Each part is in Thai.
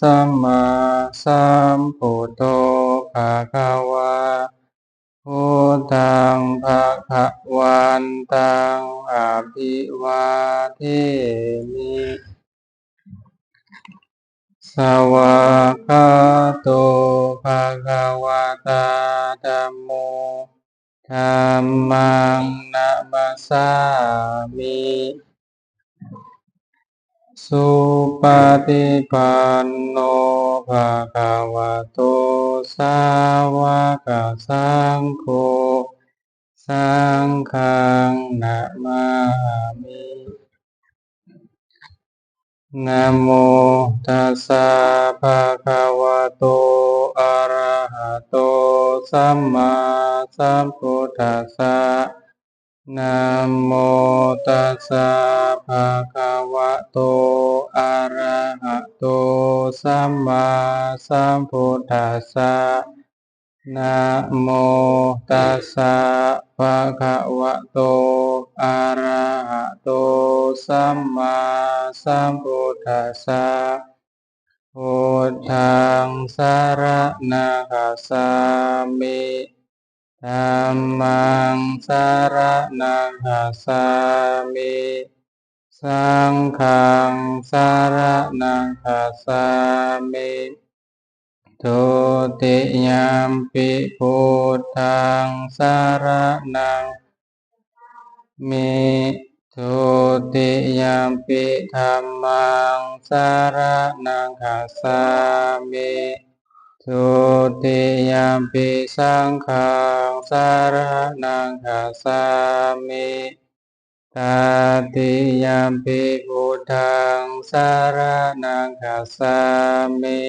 สัมมาสัมพุทโธภะคะวะพุทธังภะคะวันตังอะภิวาเทมิสวากขาโตภะคะวะตาธัมโมธัมมังนะมัสสามิสุปฏิปันโนภะคะวะโตสาวกสังโฆสังฆังนะมามินะโมตัสสะภะคะวะโตอะระหะโตสัมมาสัมพุทธัสสะนะโมตัสสะภะคะวะโตอะระหะโตสัมมาสัมพุทธัสสะนะโมตัสสะภะคะวะโตอะระหะโตสัมมาสัมพุทธัสสะพุทธังสรณังคัจฉามิธัมมังสรณังคัจฉามิสังฆังสรณังคัจฉามิทุติยัมปิพุทธังสรณังมิทุติยัมปิธัมมังสรณังคัจฉามิทุติยัมปิสังฆังสรณังคัจฉามิตติยัมปิพุทธังสรณังคัจฉามิ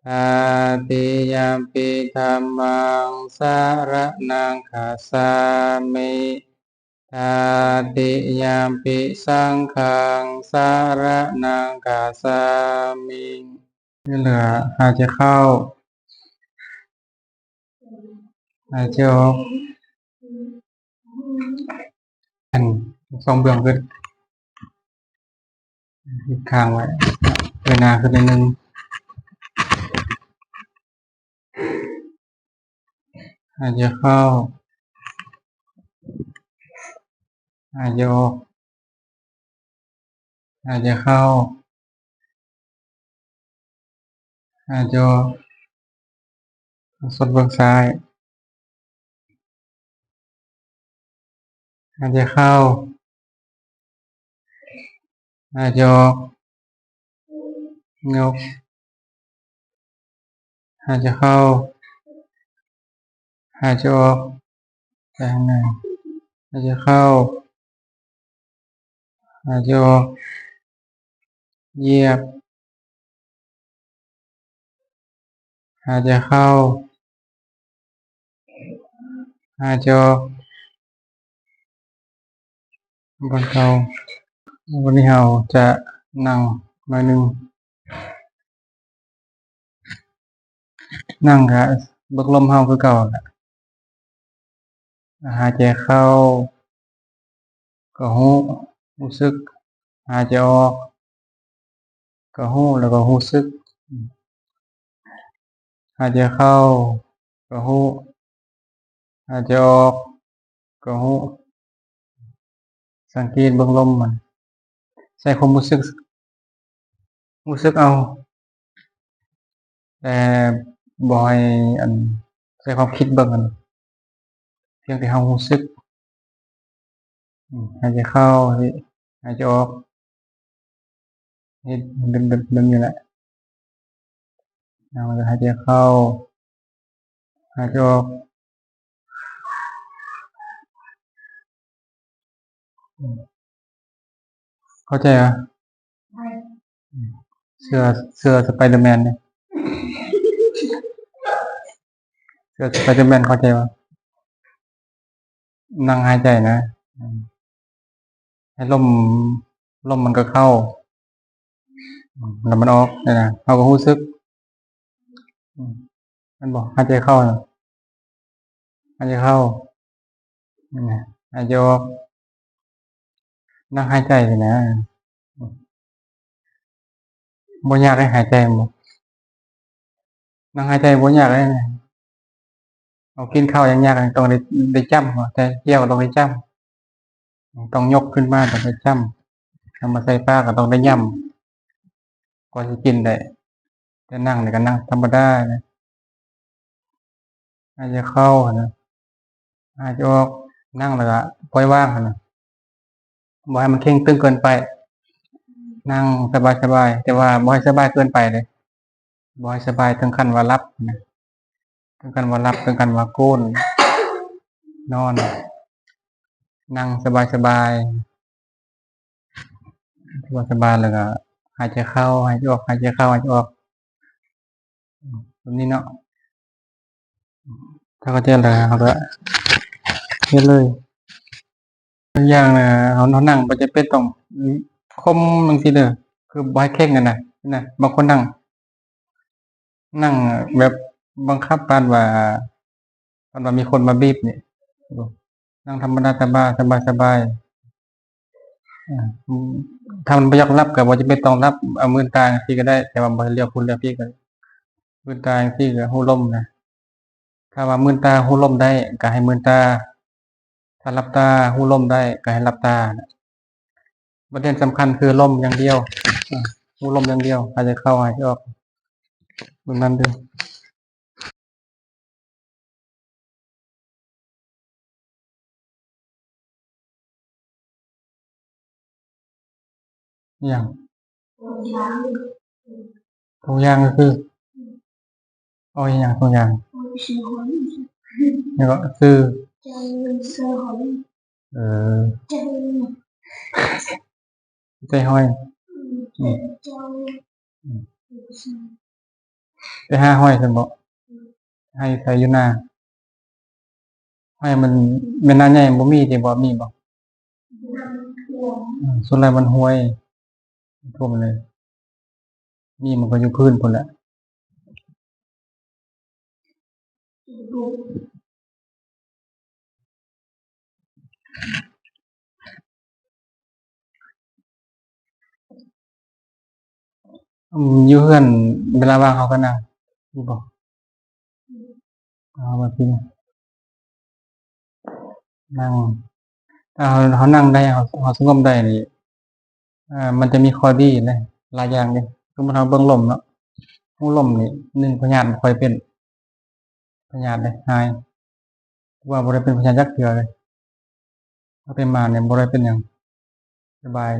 ตติยัมปิธัมมังสรณังคัจฉามิตติยัมปิสังฆังสรณังคัจฉามิที่เหลือหายใจเข้าหายใจออกสองเบื้องขึ้นอีกข้างไว้เวลาขึ้นนิดนึงหายใจเข้าหายใจออกหายใจเข้าหายใจออกสดเบื้องซ้ายหายใจเข้าหายใจออกยกหายใจเข้าหายใจออกไปข้างในหายใจเข้าหายใจออกเหยียบหายใจเข้าหายใจออกบนเขาวันนี้เราจะนั่งหน่อยหนึ่งนั่งค่ะเบิกลมเฮาคือเก่าแหละหายใจเข้าก็รู้สึกหายใจออกก็แล้วก็รู้สึกหายใจเข้าก็หายใจออกก็สังเกตเบิ่งลมมันใส่ความรู้สึกเอาแต่บ่ให้ใส่ความคิดเบิ่งกันเพียงแต่เรารู้สึกหายใจเข้าหายใจออกนี่ดึงอยู่แหละเราจะหายใจเข้าหายใจออกเข้าใจอ่ะเสื้อสไปเดอร์แมนเนี่ยเสื้อสไปเดอร์แมนเข้าใจป่ะนั่งหายใจนะให้ลมมันก็เข้าแล้วมันออกเนี่ยนะเราก็รู้สึกมันบอกหายใจเข้านะหายใจเข้าหายใจออกนั่งหายใจเลยนะ บ่ยากให้หายใจบ่นั่งหายใจบ่ยากเลยเอากินข้าวยังยากต้องได้จ้ำบ่แต่เคี้ยวต้องได้จ้ำต้องยกขึ้นมาต้องได้จ้ำเอามาใส่ปากก็ต้องได้ย่ำกว่าสิกินได้แต่นั่งนี่ก็นั่งธรรมดานะหายใจเข้านะหายใจออกนั่งแล้วก็ปล่อยวางนะบ่ให้มันเคร่งตึงเกินไปนั่งสบายๆแต่ว่าบ่ให้สบายเกินไปเลยบ่ให้สบายถึงขั้นว่าหลับนะถึงขั้นว่าหลับถึงขั้นว่าโกนนอนนั่งสบายๆสบายๆแล้วก็หายใจเข้าหายใจออกหายใจเข้าหายใจออกแบบนี้เนาะถ้าเข้าใจแล้วเราก็เฮ็ดเลยบางอย่างน่ะเรานั่งบ่จำเป็นต้องคมจังซี่เด้อคือบ่ให้เคร่งอะนะบางคนนั่งแบบบังคับปานว่ามีคนมาบีบนี่นั่งธรรมดาสบายๆถ้ามันบ่อยากหลับก็บ่จำเป็นต้องหลับเอามือตาจังซี่ก็ได้แต่ว่าบ่ให้เลี้ยวพุ่นเลี้ยวพี่ก็มือตาจังซี่ก็หูลมนะถ้าว่ามือตาหูลมได้ก็ให้มือตาถ้าหลับตาหูลมได้ก็ให้หลับตาประเด็นสำคัญคือลมอย่างเดียวหูลมอย่างเดียวหายใจเข้าหายใจออกแบบนั้นเด้ออิหยังทุกอย่างก็คือเอาอิหยังทุกอย่างแล้วก็ซื้อเอ่อใจห้อยอืมอืมไปหาห้อยซั่นบ่ให้ใส่อยู่นาห้อยมันแม่นนาใหญ่บ่มีติบ่มีบ่ส่วนหลายมันห้วยท่วมเลยมีมันก็อยู่พื้นพุ่นแหละอยู่เฮือนเวลาว่างเขาก็นั่งอยู่บ่บางทีนั่งถ้าเขานั่งได้เขาสงบได้นี่มันจะมีข้อดีนะหลายอย่างเดะสมมุติเราเบิ่งลมเนาะหูลมนี่1พยาธิบ่ค่อยเป็นพยาธิเลยหายว่าบ่ได้เป็นพยาธิจักเทื่อเลยถ้าเป็นมาเนี่ยบ่ได้เป็นหยังสบาย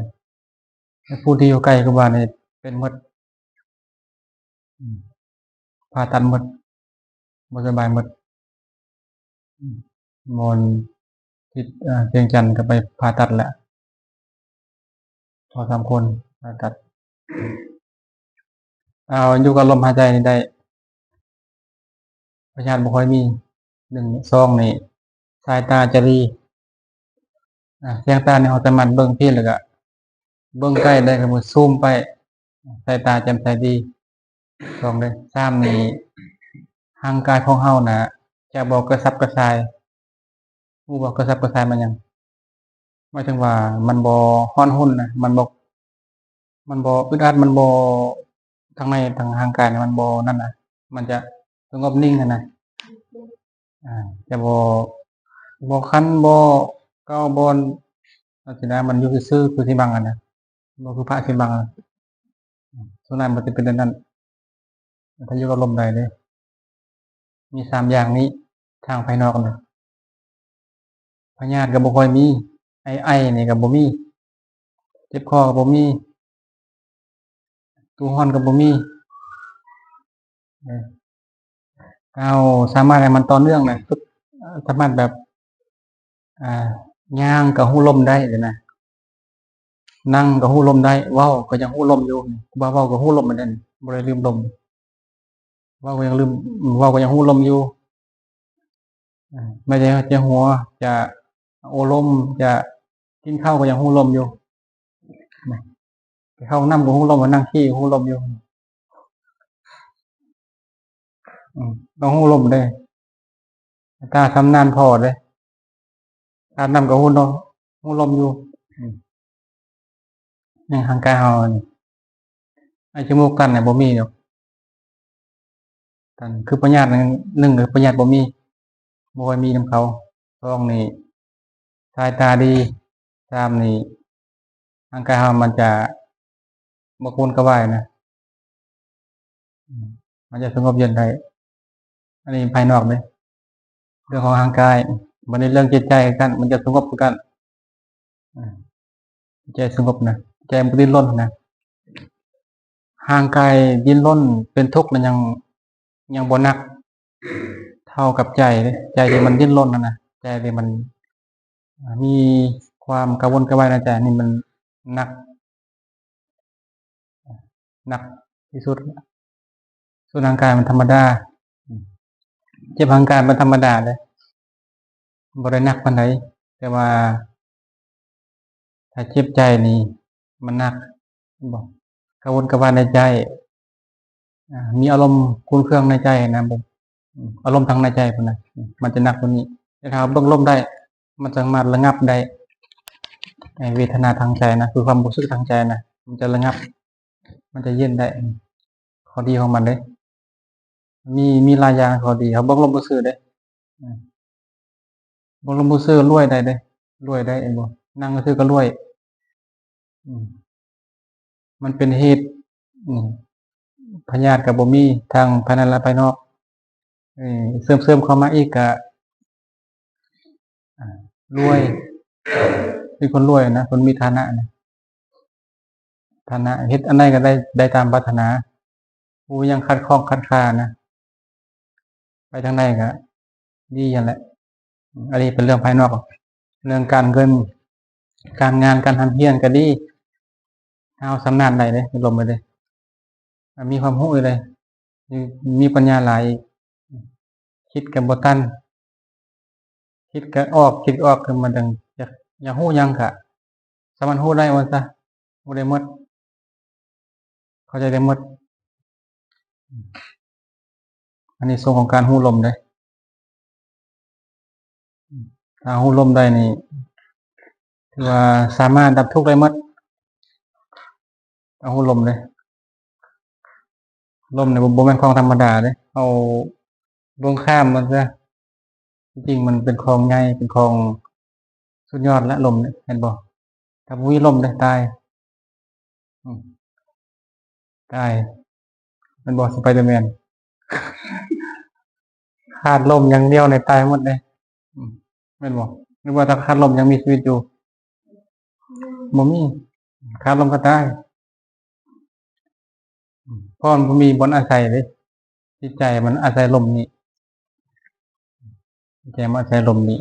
แต่ผู้ที่อยู่ใกล้ครูบานี่เป็นหมดอืมผ่าตัดหมดบ่สบายหมดอืมหมอนที่เวียงจันทน์ก็ไปผ่าตัดแล้ว2-3คนผ่าตัดอยู่กับลมหายใจนี่ได้พยาธิบ่ค่อยมี1 2นี่สายตาจะดีแสงตานี่เราสามารถเบิ่งผิดแล้วก็เบิ่งใกล้ได้ก็คือซูมไปสายตาแจ่มใสดี2เลย3นี่ร่างกายของเราน่ะจะบ่กระสับกระส่ายรู้บ่กระสับกระส่ายมันหยังหมายถึงว่ามันบ่ร้อนรุ่นนะมันบ่อึดอัดมันบ่ทั้งในทั้งร่างกายนี่มันบ่นั่นน่ะมันจะสงบนิ่งอะนะจะบ่คันบ่เกาบ่จังซี้นะมันอยู่ซื่อๆคือที่บังอะนะบ่คือพระที่บังอะส่วนนั้นมันจะเป็นแบบนั้นถ้าอยู่กับลมได้เลยมี3อย่างนี้ทางภายนอกน่ะพยาธิก็บ่ค่อยมีไอนี่ก็บ่มีเจ็บคอก็บ่มีตัวร้อนก็บ่มีเออเราสามารถให้มันต่อเนื่องได้ฝึกสามารถแบบอ่าย่างก็รู้ลมได้เลยนะนั่งก็รู้ลมได้เว้าก็ยังรู้ลมอยู่ครูบาเว้าก็รู้ลมเหมือนกันบ่ได้ลืมลมเว้าก็ยังลืมเว้าก็ยังรู้ลมอยู่ไม่ได้จะหัวจะโอลมจะกินข้าวก็ยังรู้ลมอยู่นะไปเข้าห้องน้ำก็รู้ลมมานั่งขี้รู้ลมอยู่อืมต้องรู้ลมเด้ถ้าชำนาญพอเด้อาบน้ำก็รู้ลมอยู่อืมในร่างกายเรานี่ ไอ้จมูกกันเนี่ยบ่มีเนาะกันคือปัญญาหนึ่งคือปัญญาบ่มีบ่ค่อยมีนำเขาสองนี่สายตาดีสามนี่ร่างกายเรามันจะบ่กวนกระวายนะมันจะสงบเย็นได้อันนี้ภายนอกเลยเรื่องของร่างกายบัดนี้เรื่องจิตใจกันมันจะสงบคือกันใจสงบนะใจมันดิ้นรนนะร่างกายดิ้นรนเป็นทุกข์มันยังบ่หนักเท่ากับใจเลยใจที่มันดิ้นรนนะใจที่มันมีความกระวนกระวายในใจนี่มันหนักหนักที่สุดส่วนร่างกายมันธรรมดาเจ็บร่างกายมันธรรมดาเลยบ่ได้หนักปานใดแต่ว่าถ้าเจ็บใจนี่มันหนักบอกกระวนกระวายในใจมีอารมณ์คุนเคืองในใจนะผมอารมณ์ทางในใจพุ่นน่ะมันจะหนักกว่านี้แต่ถ้าเบิ่งลมได้มันสามารถระงับได้เวทนาทางใจนะคือความรู้สึกทางใจนะมันจะระงับมันจะเย็นได้ข้อดีของมันเด้มีหลายอย่างข้อดีเขาเบิ่งลมซื่อๆเด้เบิ่งลมซื่อๆรวยได้เด้รวยได้เองบ่นั่งซื่อๆก็รวยอืมมันเป็นเหตุอืมพยาธิก็บ่มีทางภายในและภายนอกเสริมเข้ามาอีกก็รวยเป็นคนรวยนะคนมีฐานะนะฐานะเฮ็ดอันใดก็ได้ตามปรารถนาผู้ยังขัดข้องขัดข้านะไปทางใดก็ดีนั่นแหละอันนี้เป็นเรื่องภายนอกเรื่องการเงินการงานการทำเฮียนก็ดีเอาสำนาญได้เด้ลมไปเลยมีความรู้เลยมีปัญญาหลายคิดก็บ่ทันคิดก็ออกคิดออกคือมันดังอยากรู้หยังก็สามารถรู้ได้ว่าซะรู้ได้หมดเข้าใจได้หมดอันนี้ส่วนของการรู้ลมเด้ถ้ารู้ลมได้นี่ถือว่าสามารถดับทุกข์ได้หมดเอารู้ลมเลยลมเนี่ยบ่แม่นของธรรมดาเด้เอาลวงข้ามมันซะจริงๆมันเป็นของใหญ่เป็นของสุดยอดแล้วลมเนี่ยเห็นบ่ถ้าบ่มีลมเด้ตายอืมตายแม่นบ่สไปเดอร์แมนขาดลมอย่างเดียวเนี่ยตายหมดเลยแม่นบ่หรือว่าถ้าขาดลมยังมีชีวิตอยู่บ่มีขาดลมก็ตายเพราะมันบ่มีบ่อนอาศัยเด้จิตใจมันอาศัยลมนี้จิตใจมันอาศัยลมนี้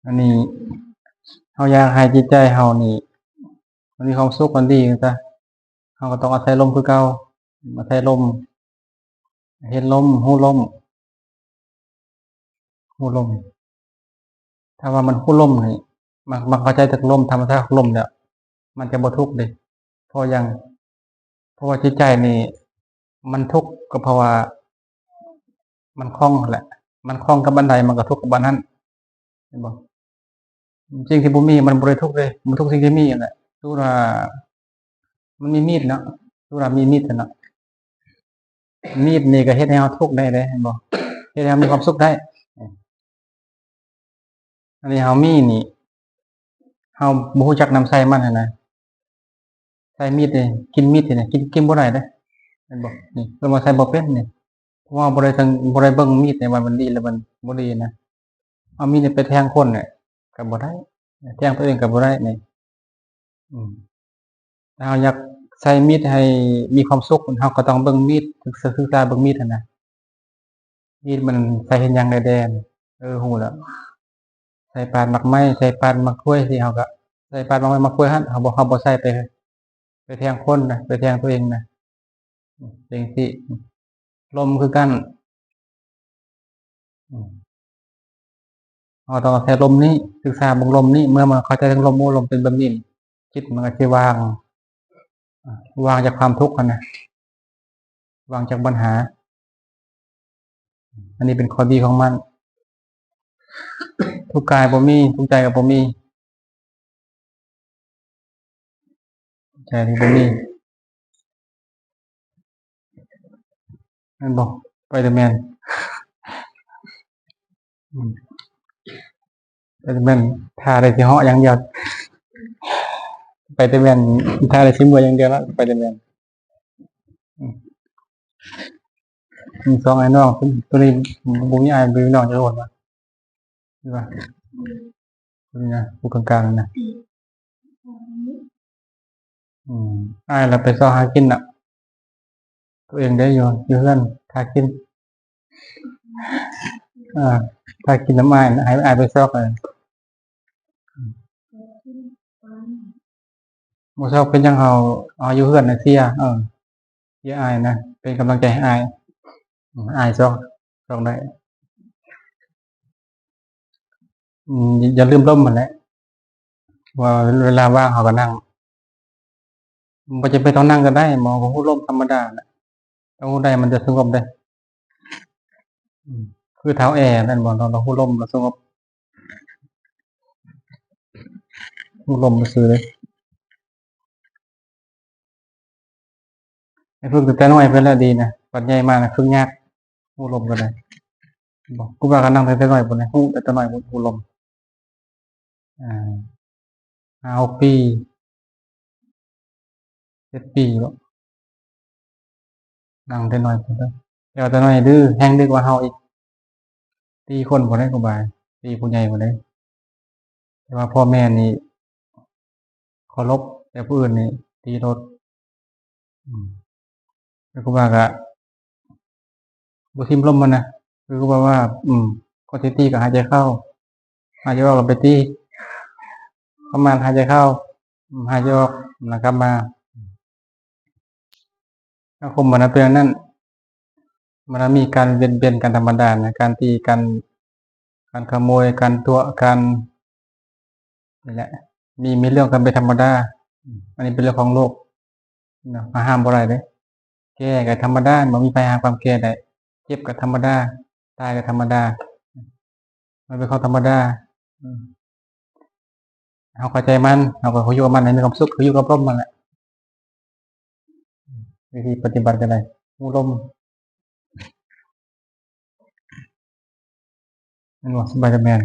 อันนี้เฮาอยากให้จิตใจเฮานี่มันมีความสุขมันดีจังซะเฮาก็ต้องอาศัยลมคือเก่าอาศัยลมเห็นลมรู้ลมรู้ลมถ้าว่ามันรู้ลมนี่มันเข้าใจถึงลมธรรมชาติของลมแล้วมันจะบ่ทุกข์เดะเพราะหยังเพราะว่าจิตใจนี่มันทุกข์ก็เพราะว่ามันคล้องนั่นแหละมันคล้องกับอันใดมันก็ทุกข์กับอันนั้นเห็นบ่สิ่งที่บ่มีมันบ่ได้ทุกข์เลยมันทุกข์สิ่งที่มีนั่นแหละสมมุติว่ามันมีมีดเนาะสมมุติว่ามีมีดอะเนาะมีดนี่ก็เฮ็ดให้เราทุกข์ได้เด้เห็นบ่เฮ็ดให้เรามีความสุขได้อันนี้เรามีนี่เราบ่รู้จักนำใช้มันหั้นนะใช้มีดนี่กินมีดนี่กินบ่ได้เด้เห็นบ่นี่เพิ่นว่าใช้บ่เป็นนี่เพราะว่าบ่ได้เบิ่งมีดนี่ว่ามันดีหรือมันบ่ดีนะเอามีดนี่ไปแทงคนเนี่ยก็บ่ได้แทงตัวเองก็บ่ได้นี่อืมถ้าเราอยากใช้มีดให้มีความสุขเราก็ต้องเบิ่งมีดศึกษาเบิ่งมีดหั้นนะมีดมันใช้เฮ็ดหยังได้แด่นี่รู้แล้วใช้ปาดหมากไม้ใช้ปาดหมากกล้วยสิเราก็ใช้ปาดหมากไม้หมากกล้วยหั่นเราบ่ใช้ไปแทงคนนะไปแทงตัวเองนะเป็นจังซี่ลมคือกันอืมเราต้องอาศัยลมนี้ศึกษาเบิ่งลมนี้เมื่อมันเข้าใจถึงลมโอ้ลมเป็นแบบนี้จิตมันก็สิวางจากความทุกข์อะนะวางจากปัญหาอันนี้เป็นข้อดีของมันทุกข์กายบ่มีทุกข์ใจก็บ่มี ใจที่บ่มีนั่นบ่ไปเดอร์แมนไปเดอร์แมนท่าได้สิเหาะอย่างเดียวไปเดอร์แมนท่าได้สิเมื่อยอย่างเดียวแล้วไปเดอร์แมนมี2ไอ้น้องตัวนี้บ่มีอ้ายบ่มีน้องจักคนว่าใช่ป่ะนี่นะผู้กลางๆนั่นน่ะอ้ายเราไปเซาะหากินน่ะตัวเองได้อยู่เฮือนหากินถ้ากินน้ำอ้ายนะให้อ้ายไปซอกเลยบ่ซอกเป็นจังเฮาเอาอยู่เฮือนน่ะเสียเสียอ้ายนะเป็นกำลังใจให้อ้ายอ้ายซอกได้อย่าลืมร่มนั่นแหละว่าเวลาว่างเฮาก็นั่งบ่จำเป็นต้องนั่งก็ได้หมอก็ฮู้ร่มธรรมดาน่ะถ้าฮู้ได้มันจะสงบได้คือเท้าแอร์นั่นบ่เราฮู้ร่มแล้วสงบฮู้ร่มซื่อเลยให้ฝึกตั้งแต่น้อยไปแล้วดีนะบัดใหญ่มาน่ะฝึกยากฮู้ร่มก็ได้บ่ครูบาก็นั่งตั้งแต่น้อยพุ่นน่ะฮู้ตั้งแต่น้อยฮู้ร่ม5-6 ปี7 ปีบ่นั่งแต่น้อยพุ่นเด้อแต่ว่าแต่น้อยดื้อแฮงดื้อกว่าเฮาอีกตีคนบ่ได้ครูบาตีผู้ใหญ่บ่ได้แต่ว่าพ่อแม่นี่เคารพแต่ผู้อื่นนี่ตีโลดแต่ครูบาก็บ่ทิ่มลมมันนะคือครูบาว่าคนที่ตีก็หายใจเข้าหายใจออกแล้วไปตีประมาณหายใจเข้าหายใจออกแล้วกลับมาสังคมมันเป็นอย่างนั้นมันมีการเบียนกันธรรมดานะการตีกันการขโมยการตัวกันนี่แหละมีเรื่องกันเป็นธรรมดาอันนี้เป็นเรื่องของโลกนะมาห้ามบ่ได้เด้แก้ก็ธรรมดาบ่มีไผหาความแก้ได้เจ็บก็ธรรมดาตายก็ธรรมดามันเป็นของธรรมดาเฮาเข้าใจมันเฮาก็อยู่กับมันให้มีความสุขคืออยู่กับลมนั่นแหละวิธีปฏิบัติก็ได้รู้ลมแม่นบ่สบายแม่น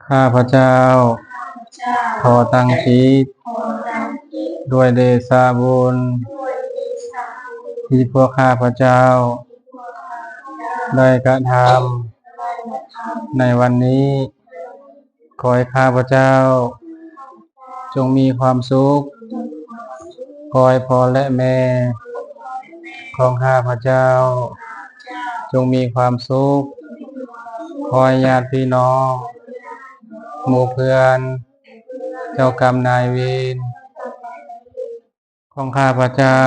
ข้าพเจ้าขอตั้งจิตด้วยเดชะบุญที่พวกข้าพเจ้าได้กระทำในวันนี้ขอให้ข้าพเจ้าจงมีความสุขขอให้พ่อและแม่ของข้าพเจ้าจงมีความสุขขอให้ญาติพี่น้องหมู่เพื่อนเจ้ากรรมนายเวรของข้าพเจ้า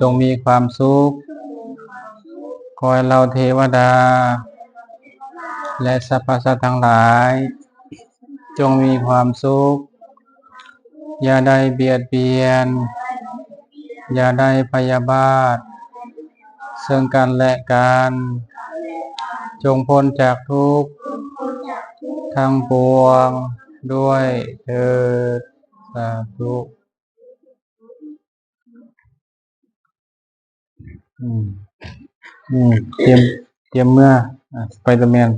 จงมีความสุขขอให้เราเทวดาและสรรพสัตว์ทั้งหลายจงมีความสุขอย่าได้เบียดเบียนอย่าได้พยาบาทซึ่งกันและกันจงพ้นจากทุกข์ทั้งปวงด้วยเถิดสาธุเตรียมเมื่อสไปเดอร์แมน